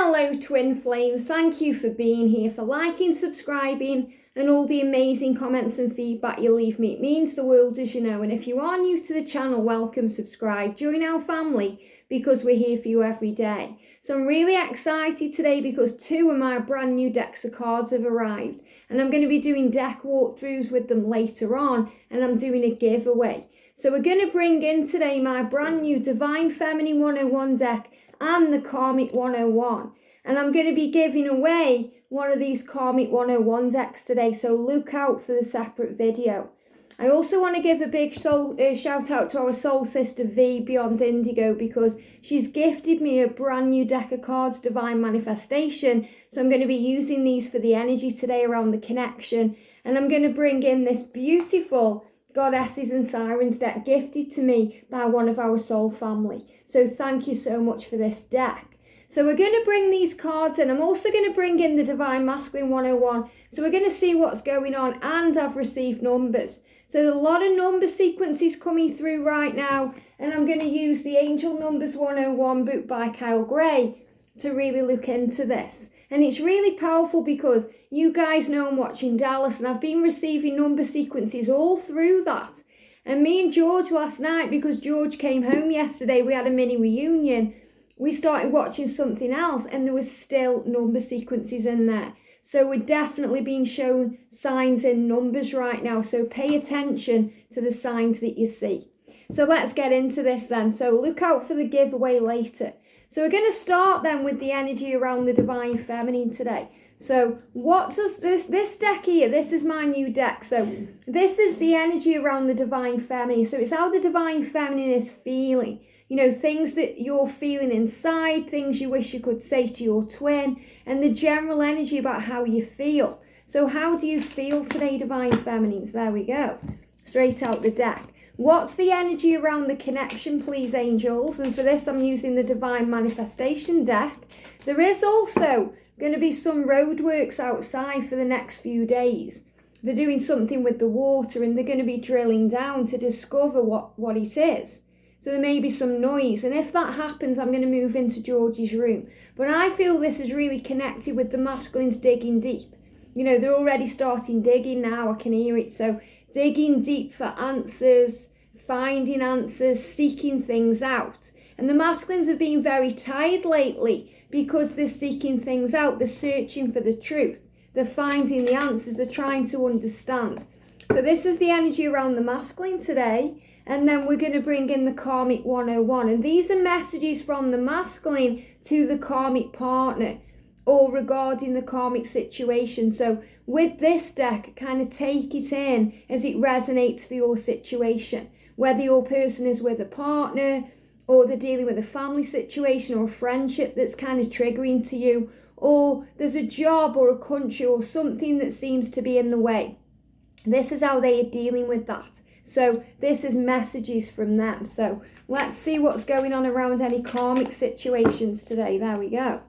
Hello twin flames, thank you for being here, for liking, subscribing and all the amazing comments and feedback you leave me. It means the world, as you know, and if you are new to the channel, welcome, subscribe, join our family because we're here for you every day. So I'm really excited today because 2 of my brand new decks of cards have arrived and I'm going to be doing deck walkthroughs with them later on, and I'm doing a giveaway. So we're going to bring in today my brand new Divine Feminine 101 deck and the Karmic 101. And I'm going to be giving away one of these Karmic 101 decks today, so look out for the separate video. I also want to give a big shout out to our soul sister V beyond Indigo, because she's gifted me a brand new deck of cards, Divine Manifestation. So I'm going to be using these for the energy today around the connection. And I'm going to bring in this beautiful Goddesses and Sirens deck gifted to me by one of our soul family. So thank you so much for this deck. So we're going to bring these cards in. I'm also going to bring in the Divine Masculine 101. So we're going to see what's going on, and I've received numbers. So there's a lot of number sequences coming through right now, and I'm going to use the Angel Numbers 101 book by Kyle Gray to really look into this. And it's really powerful because you guys know I'm watching Dallas, and I've been receiving number sequences all through that. And me and George last night, because George came home yesterday, we had a mini reunion. We started watching something else and there was still number sequences in there. So we're definitely being shown signs in numbers right now. So pay attention to the signs that you see. So let's get into this then. So look out for the giveaway later. So we're going to start then with the energy around the Divine Feminine today. So what does this deck here, this is my new deck. So this is the energy around the Divine Feminine. So it's how the Divine Feminine is feeling. You know, things that you're feeling inside, things you wish you could say to your twin, and the general energy about how you feel. So how do you feel today, Divine Feminines? There we go. Straight out the deck. What's the energy around the connection, please, angels? And for this, I'm using the Divine Manifestation deck. There is also going to be some roadworks outside for the next few days. They're doing something with the water, and they're going to be drilling down to discover what it is. So there may be some noise, and if that happens, I'm going to move into George's room. But I feel this is really connected with the masculines digging deep. You know, they're already starting digging now, I can hear it. So digging deep for answers, finding answers, seeking things out. And the masculines have been very tired lately because they're seeking things out. They're searching for the truth. They're finding the answers. They're trying to understand. So this is the energy around the masculine today. And then we're going to bring in the Karmic 101. And these are messages from the masculine to the karmic partner, or regarding the karmic situation. So with this deck, kind of take it in as it resonates for your situation. Whether your person is with a partner, or they're dealing with a family situation or a friendship that's kind of triggering to you, or there's a job or a country or something that seems to be in the way. This is how they are dealing with that. So this is messages from them. So let's see what's going on around any karmic situations today. There we go.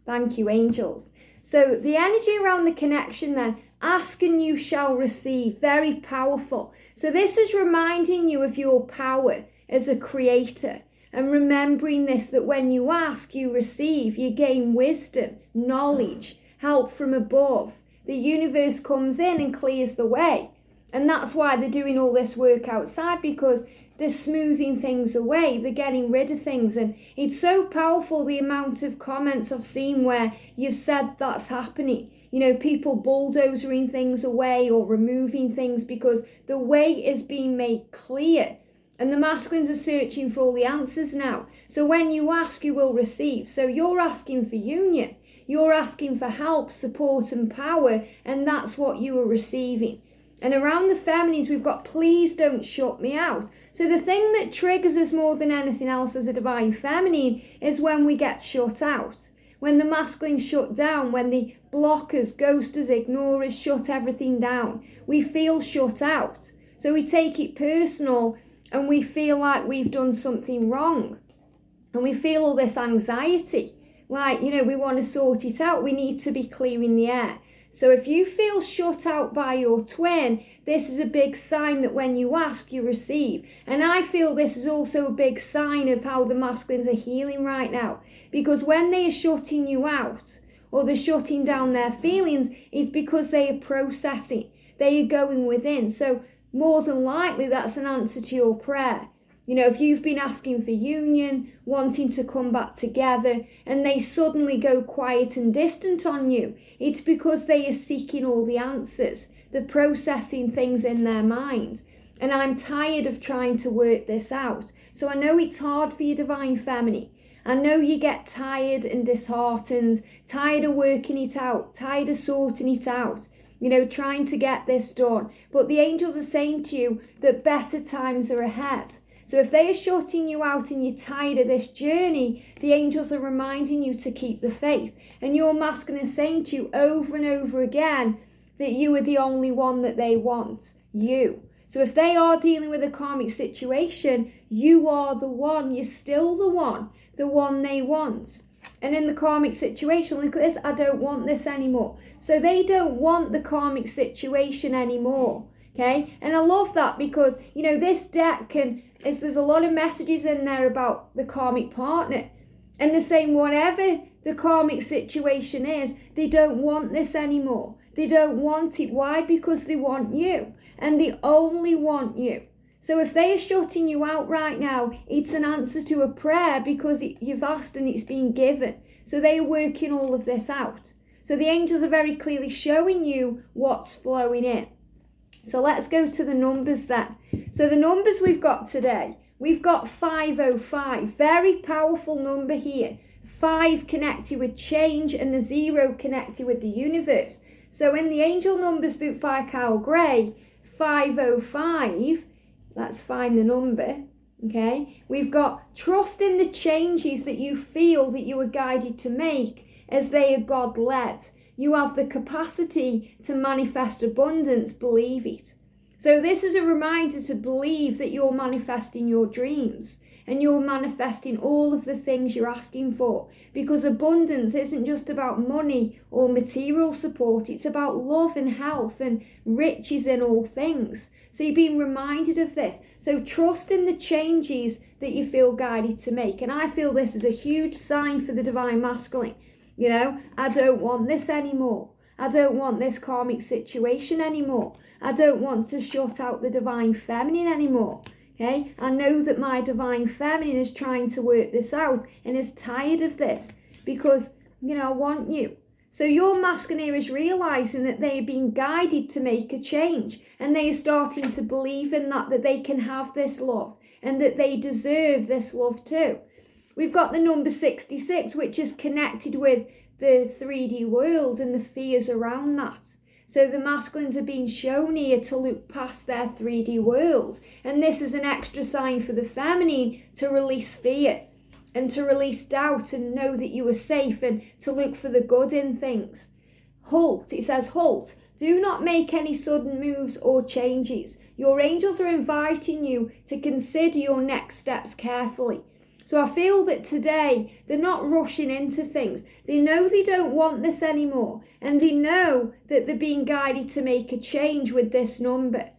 Thank you, angels. So the energy around the connection then, ask and you shall receive. Very powerful. So this is reminding you of your power as a creator. And remembering this, that when you ask, you receive. You gain wisdom, knowledge, help from above. The universe comes in and clears the way. And that's why they're doing all this work outside, because they're smoothing things away. They're getting rid of things. And it's so powerful, the amount of comments I've seen where you've said that's happening. You know, people bulldozering things away or removing things because the way is being made clear. And the masculines are searching for all the answers now. So when you ask, you will receive. So you're asking for union. You're asking for help, support and power. And that's what you are receiving. And around the feminines, we've got please don't shut me out. So the thing that triggers us more than anything else as a Divine Feminine is when we get shut out. When the masculines shut down, when the blockers, ghosters, ignorers shut everything down. We feel shut out. So we take it personal and we feel like we've done something wrong. And we feel all this anxiety. Like, you know, we want to sort it out. We need to be clearing the air. So if you feel shut out by your twin, this is a big sign that when you ask, you receive. And I feel this is also a big sign of how the masculines are healing right now. Because when they are shutting you out, or they're shutting down their feelings, it's because they are processing. They are going within. So more than likely, that's an answer to your prayer. You know, if you've been asking for union, wanting to come back together, and they suddenly go quiet and distant on you, it's because they are seeking all the answers. They're processing things in their minds. And I'm tired of trying to work this out. So I know it's hard for your divine feminine. I know you get tired and disheartened, tired of working it out, tired of sorting it out, you know, trying to get this done. But the angels are saying to you that better times are ahead. So if they are shutting you out and you're tired of this journey, the angels are reminding you to keep the faith. And your masculine is saying to you over and over again that you are the only one that they want, you. So if they are dealing with a karmic situation, you are the one, you're still the one they want. And in the karmic situation, look at this, I don't want this anymore. So they don't want the karmic situation anymore, okay? And I love that because, you know, this deck there's a lot of messages in there about the karmic partner. And they're saying whatever the karmic situation is, they don't want this anymore. They don't want it. Why? Because they want you. And they only want you. So if they are shutting you out right now, it's an answer to a prayer because you've asked and it's been given. So they are working all of this out. So the angels are very clearly showing you what's flowing in. So let's go to the numbers then. So the numbers we've got today, we've got 505, very powerful number here. 5 connected with change and the 0 connected with the universe. So in the Angel Numbers book by Kyle Gray, 505, let's find the number, okay? We've got trust in the changes that you feel that you are guided to make as they are God-led. You have the capacity to manifest abundance, believe it. So this is a reminder to believe that you're manifesting your dreams and you're manifesting all of the things you're asking for, because abundance isn't just about money or material support, it's about love and health and riches in all things. So you're being reminded of this. So trust in the changes that you feel guided to make. And I feel this is a huge sign for the divine masculine. You know, I don't want this anymore. I don't want this karmic situation anymore. I don't want to shut out the divine feminine anymore. Okay, I know that my divine feminine is trying to work this out and is tired of this because, you know, I want you. So your masculine is realizing that they are being guided to make a change, and they are starting to believe in that they can have this love and that they deserve this love too. We've got the number 66, which is connected with the 3D world and the fears around that. So the masculines are being shown here to look past their 3D world. And this is an extra sign for the feminine to release fear and to release doubt and know that you are safe and to look for the good in things. Halt, it says halt. Do not make any sudden moves or changes. Your angels are inviting you to consider your next steps carefully. So I feel that today they're not rushing into things. They know they don't want this anymore. And they know that they're being guided to make a change with this number.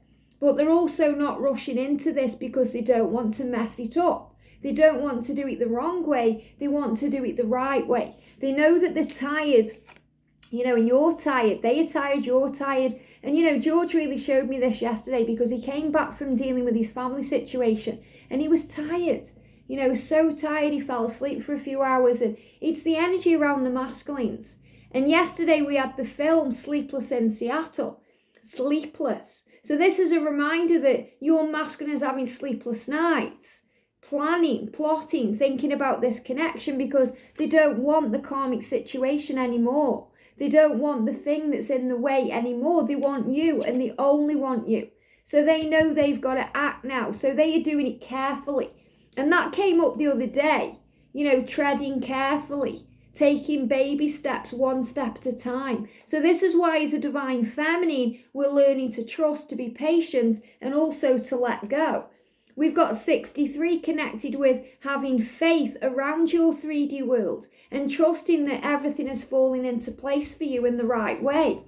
But they're also not rushing into this because they don't want to mess it up. They don't want to do it the wrong way. They want to do it the right way. They know that they're tired, you know, and you're tired. They are tired, you're tired. And, you know, George really showed me this yesterday because he came back from dealing with his family situation and he was tired. You know, so tired he fell asleep for a few hours, and it's the energy around the masculines. And yesterday we had the film Sleepless in Seattle. Sleepless. So this is a reminder that your masculine is having sleepless nights, planning, plotting, thinking about this connection because they don't want the karmic situation anymore. They don't want the thing that's in the way anymore. They want you, and they only want you. So they know they've got to act now. So they are doing it carefully. And that came up the other day, you know, treading carefully, taking baby steps, one step at a time. So this is why as a divine feminine, we're learning to trust, to be patient, and also to let go. We've got 63 connected with having faith around your 3D world and trusting that everything is falling into place for you in the right way.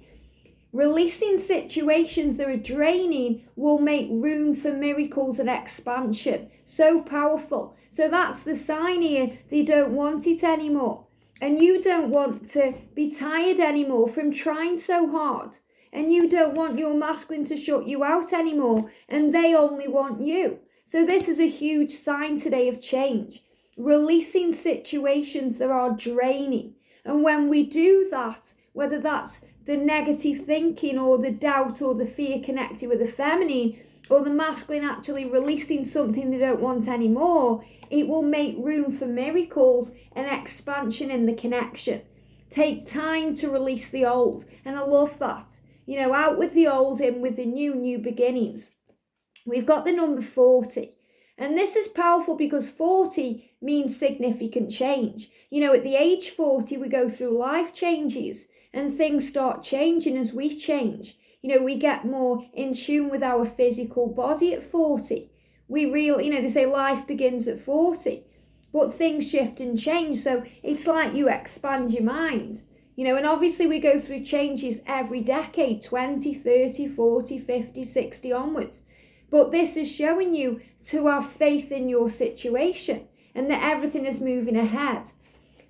Releasing situations that are draining will make room for miracles and expansion. So powerful. So that's the sign here. They don't want it anymore. And you don't want to be tired anymore from trying so hard. And you don't want your masculine to shut you out anymore. And they only want you. So this is a huge sign today of change. Releasing situations that are draining. And when we do that, whether that's the negative thinking or the doubt or the fear connected with the feminine, or the masculine actually releasing something they don't want anymore, it will make room for miracles and expansion in the connection. Take time to release the old. And I love that. Out with the old, in with the new beginnings. We've got the number 40. And this is powerful because 40 means significant change. At the age 40, we go through life changes and things start changing as we change. We get more in tune with our physical body at 40. They say life begins at 40, but things shift and change. So it's like you expand your mind, and obviously we go through changes every decade, 20, 30, 40, 50, 60 onwards. But this is showing you to have faith in your situation and that everything is moving ahead.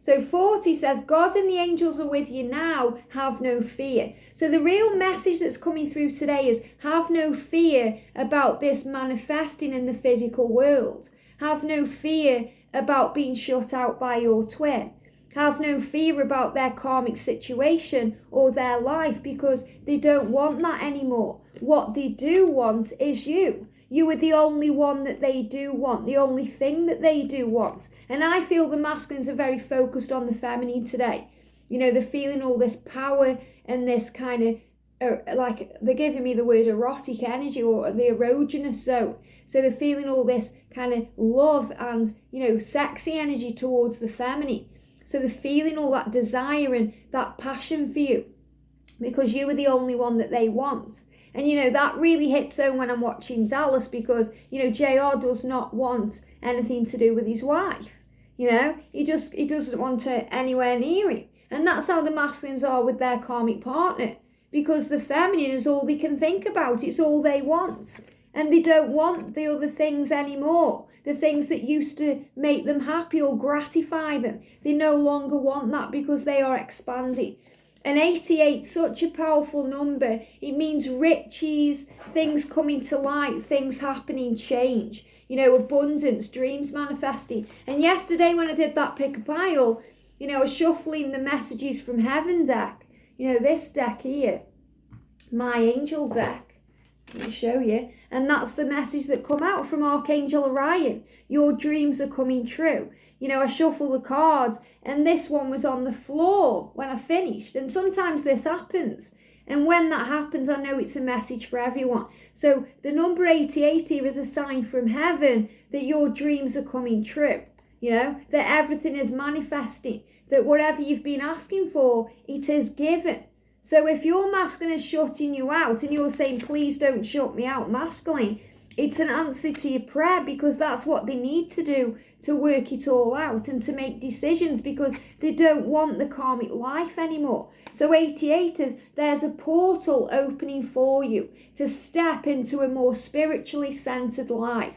So 40 says, God and the angels are with you now, have no fear. So the real message that's coming through today is have no fear about this manifesting in the physical world. Have no fear about being shut out by your twin. Have no fear about their karmic situation or their life, because they don't want that anymore. What they do want is you. You are the only one that they do want, the only thing that they do want. And I feel the masculines are very focused on the feminine today. They're feeling all this power and this kind of, like they're giving me the word erotic energy or the erogenous zone. So they're feeling all this kind of love and, sexy energy towards the feminine. So they're feeling all that desire and that passion for you because you are the only one that they want. And, that really hits home when I'm watching Dallas because, JR does not want anything to do with his wife. He doesn't want her anywhere near him. And that's how the masculines are with their karmic partner, because the feminine is all they can think about. It's all they want. And they don't want the other things anymore. The things that used to make them happy or gratify them. They no longer want that because they are expanding. And 88, such a powerful number. It means riches, things coming to light, things happening, change. Abundance, dreams manifesting. And yesterday when I did that pick a pile, I was shuffling the messages from heaven deck. This deck here, my angel deck. Let me show you. And that's the message that come out from Archangel Orion. Your dreams are coming true. I shuffle the cards and this one was on the floor when I finished. And sometimes this happens. And when that happens, I know it's a message for everyone. So the number 88 here is a sign from heaven that your dreams are coming true. That everything is manifesting. That whatever you've been asking for, it is given. So if your masculine is shutting you out and you're saying, please don't shut me out, masculine, it's an answer to your prayer, because that's what they need to do to work it all out and to make decisions, because they don't want the karmic life anymore. So 88ers, there's a portal opening for you to step into a more spiritually centered life.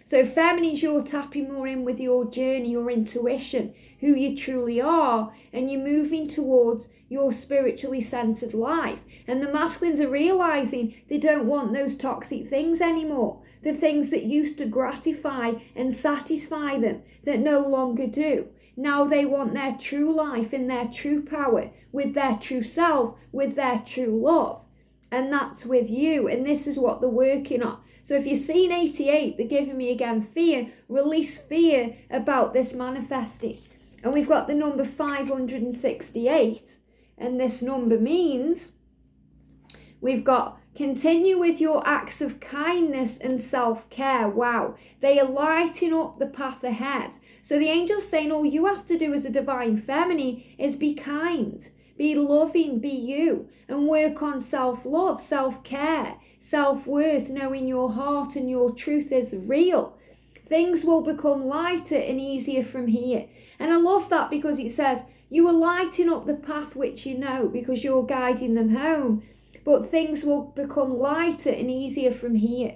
So feminines, you're tapping more in with your journey, your intuition, who you truly are, and you're moving towards your spiritually centered life. And the masculines are realizing they don't want those toxic things anymore. The things that used to gratify and satisfy them that no longer do. Now they want their true life in their true power, with their true self, with their true love. And that's with you. And this is what they're working on. So if you're seeing 88, they're giving me again fear. Release fear about this manifesting. And we've got the number 568. And this number means we've got continue with your acts of kindness and self-care. Wow. They are lighting up the path ahead. So the angel's saying all you have to do as a divine feminine is be kind, be loving, be you, and work on self-love, self-care, self-worth, knowing your heart and your truth is real. Things will become lighter and easier from here. And I love that because it says you are lighting up the path which you know, because you're guiding them home. but things will become lighter and easier from here.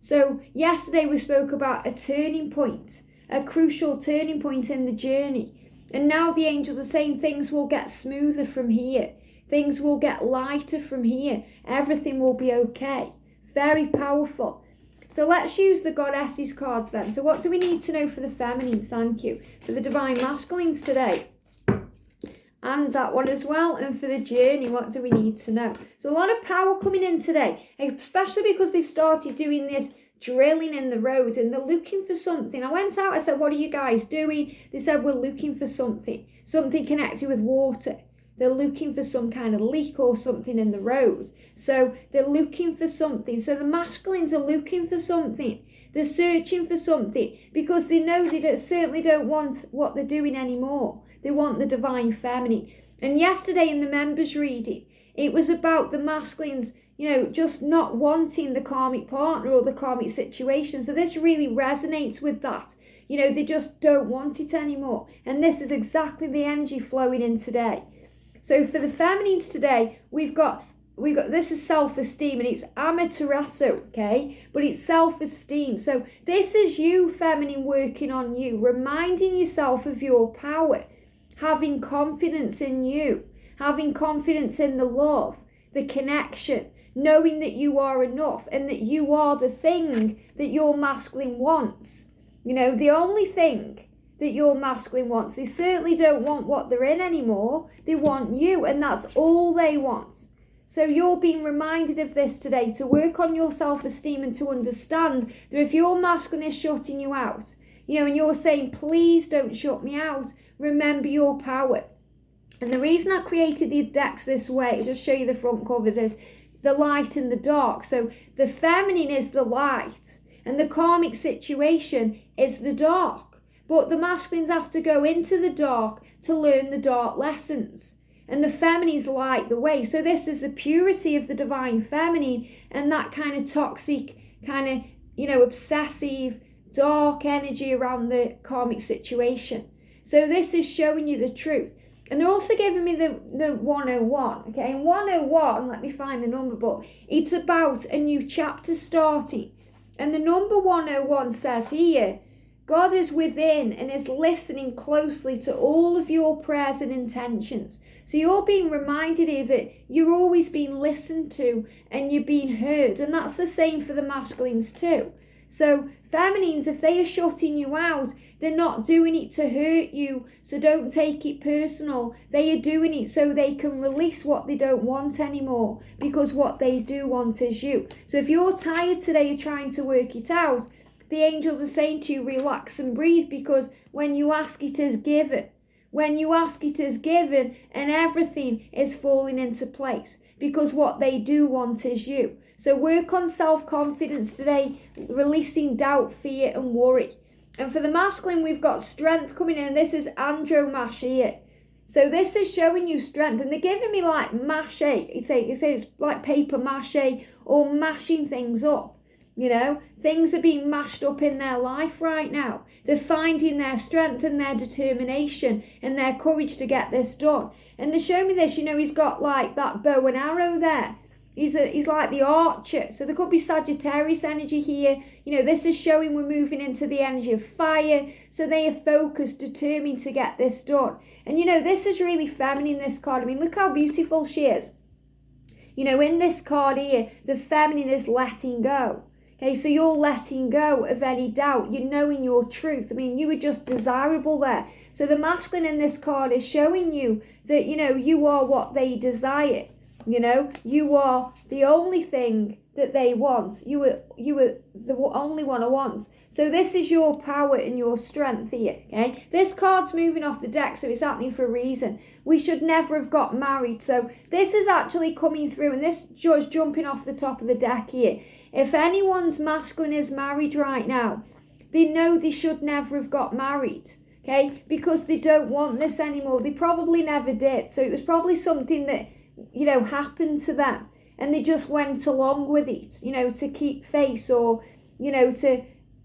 So yesterday we spoke about a turning point, a crucial turning point in the journey. And now the angels are saying things will get smoother from here. Things will get lighter from here. Everything will be okay. Very powerful. So let's use the goddesses cards then. So what do we need to know for the feminines? Thank you. For the divine masculines today. And that one as well. And for the journey, what do we need to know? So a lot of power coming in today, especially because they've started doing this drilling in the road and they're looking for something. I went out, I said, what are you guys doing? They said, we're looking for something connected with water. They're looking for some kind of leak or something in the road. So they're looking for something. So the masculines are looking for something. They're searching for something because they know they certainly don't want what they're doing anymore. They want the divine feminine. And yesterday in the members reading, it was about the masculines, just not wanting the karmic partner or the karmic situation. So this really resonates with that. They just don't want it anymore. And this is exactly the energy flowing in today. So for the feminines today, we've got this is self-esteem, and it's Amaterasu, okay? But it's self-esteem. So this is you, feminine, working on you, reminding yourself of your power, having confidence in you, having confidence in the love, the connection, knowing that you are enough and that you are the thing that your masculine wants. The only thing that your masculine wants. They certainly don't want what they're in anymore. They want you, and that's all they want. So you're being reminded of this today, to work on your self-esteem and to understand that if your masculine is shutting you out, and you're saying, please don't shut me out, remember your power. And the reason I created the decks this way, I'll just show you the front covers, is the light and the dark. So the feminine is the light, and the karmic situation is the dark. But the masculines have to go into the dark to learn the dark lessons. And the feminines light the way. So this is the purity of the divine feminine and that kind of toxic, obsessive, dark energy around the karmic situation. So this is showing you the truth. And they're also giving me the 101. Okay, and 101, let me find the number, but it's about a new chapter starting. And the number 101 says here, God is within and is listening closely to all of your prayers and intentions. So you're being reminded here that you're always being listened to and you're being heard. And that's the same for the masculines too. So feminines, if they are shutting you out, they're not doing it to hurt you. So don't take it personal. They are doing it so they can release what they don't want anymore, because what they do want is you. So if you're tired today, you're trying to work it out, the angels are saying to you, relax and breathe, because when you ask, it is given. When you ask, it is given, and everything is falling into place, because what they do want is you. So work on self-confidence today, releasing doubt, fear and worry. And for the masculine, we've got strength coming in. This is Andromache here. So this is showing you strength, and they're giving me like mache. You say it's like paper mache or mashing things up. Things are being mashed up in their life right now. They're finding their strength and their determination and their courage to get this done. And they show me this, he's got like that bow and arrow there. He's like the archer. So there could be Sagittarius energy here. This is showing we're moving into the energy of fire. So they are focused, determined to get this done. And this is really feminine, this card. I mean, look how beautiful she is. In this card here, the feminine is letting go. Okay, so you're letting go of any doubt. You're knowing your truth. I mean, you were just desirable there. So the masculine in this card is showing you that, you are what they desire. You are the only thing that they want. You were the only one I want. So this is your power and your strength here, okay? This card's moving off the deck, so it's happening for a reason. We should never have got married. So this is actually coming through, and this just jumping off the top of the deck here. If anyone's masculine is married right now, they know they should never have got married, okay? Because they don't want this anymore. They probably never did. So it was probably something that, happened to them. And they just went along with it, to keep face, or, to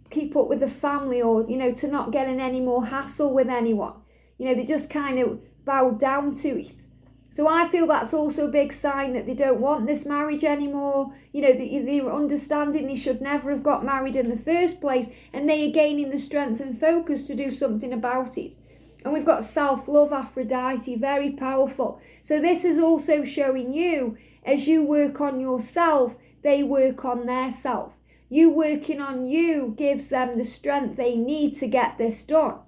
keep up with the family, or, to not get in any more hassle with anyone. They just kind of bowed down to it. So I feel that's also a big sign that they don't want this marriage anymore. You know, they're understanding they should never have got married in the first place, and they are gaining the strength and focus to do something about it. And we've got self-love, Aphrodite, very powerful. So this is also showing you, as you work on yourself, they work on their self. You working on you gives them the strength they need to get this done.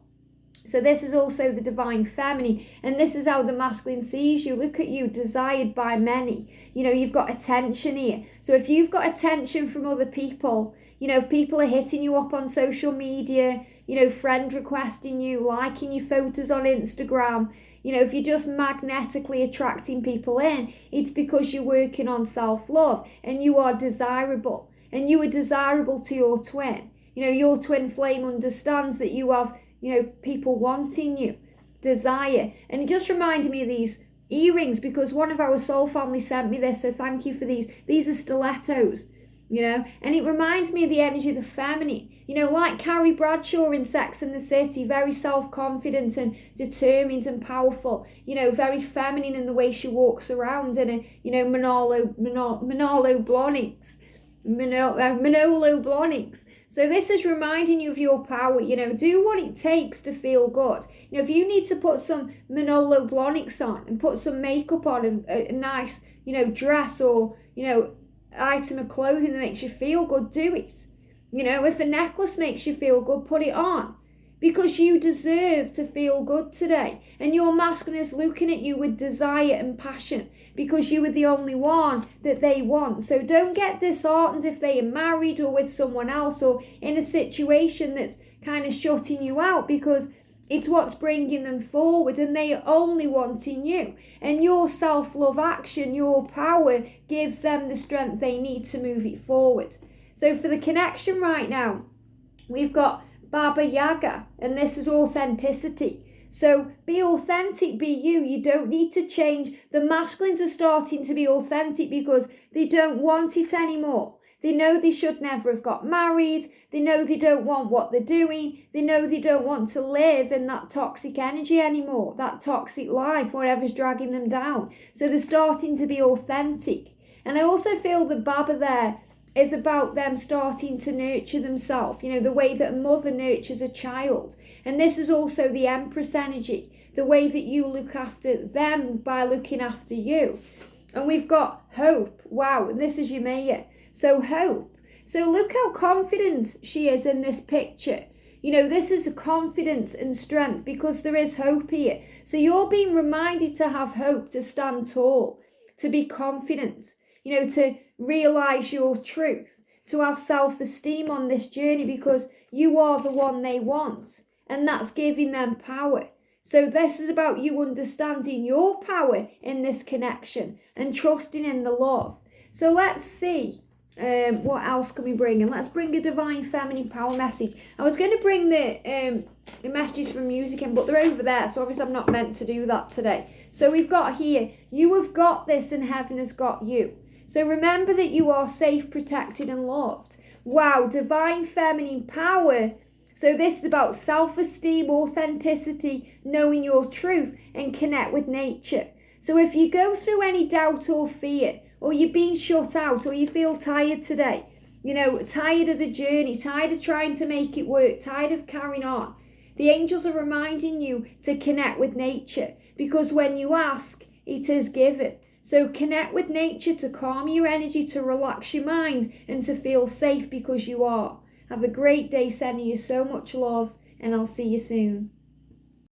So this is also the divine feminine, and this is how the masculine sees you. Look at you, desired by many. You know, you've got attention here. So if you've got attention from other people, you know, if people are hitting you up on social media, you know, friend requesting you, liking your photos on Instagram, you know, if you're just magnetically attracting people in, it's because you're working on self-love, and you are desirable, and you are desirable to your twin. You know, your twin flame understands that you have, you know, people wanting you, desire. And it just reminded me of these earrings, because one of our soul family sent me this, so thank you for these. These are stilettos, you know, and it reminds me of the energy of the feminine. You know, like Carrie Bradshaw in Sex and the City, very self-confident and determined and powerful, you know, very feminine in the way she walks around in a, you know, Manolo Blahniks. So this is reminding you of your power. You know, do what it takes to feel good. You know, if you need to put some Manolo Blahniks on and put some makeup on, a nice, you know, dress or, you know, item of clothing that makes you feel good, do it. You know, if a necklace makes you feel good, put it on. Because you deserve to feel good today. And your masculine is looking at you with desire and passion, because you are the only one that they want. So don't get disheartened if they are married or with someone else or in a situation that's kind of shutting you out, because it's what's bringing them forward, and they are only wanting you. And your self-love action, your power, gives them the strength they need to move it forward. So for the connection right now, we've got Baba Yaga, and this is authenticity. So be authentic, be you. You don't need to change. The masculines are starting to be authentic because they don't want it anymore. They know they should never have got married. They know they don't want what they're doing. They know they don't want to live in that toxic energy anymore, that toxic life, whatever's dragging them down. So they're starting to be authentic. And I also feel the Baba there is about them starting to nurture themselves, you know, the way that a mother nurtures a child. And this is also the Empress energy, the way that you look after them by looking after you. And we've got hope. Wow, and this is your Maya. So hope. So look how confident she is in this picture. You know, this is a confidence and strength because there is hope here. So you're being reminded to have hope, to stand tall, to be confident, you know, to realize your truth, to have self-esteem on this journey, because you are the one they want, and that's giving them power. So this is about you understanding your power in this connection and trusting in the love. So let's see what else can we bring, and let's bring a divine feminine power message. I was going to bring the messages from music in, but they're over there, so obviously I'm not meant to do that today. So we've got here, you have got this and heaven has got you. So remember that you are safe, protected and loved. Wow, divine feminine power. So this is about self-esteem, authenticity, knowing your truth and connect with nature. So if you go through any doubt or fear, or you're being shut out, or you feel tired today, you know, tired of the journey, tired of trying to make it work, tired of carrying on, the angels are reminding you to connect with nature, because when you ask, it is given. So connect with nature to calm your energy, to relax your mind, and to feel safe because you are. Have a great day, sending you so much love, and I'll see you soon.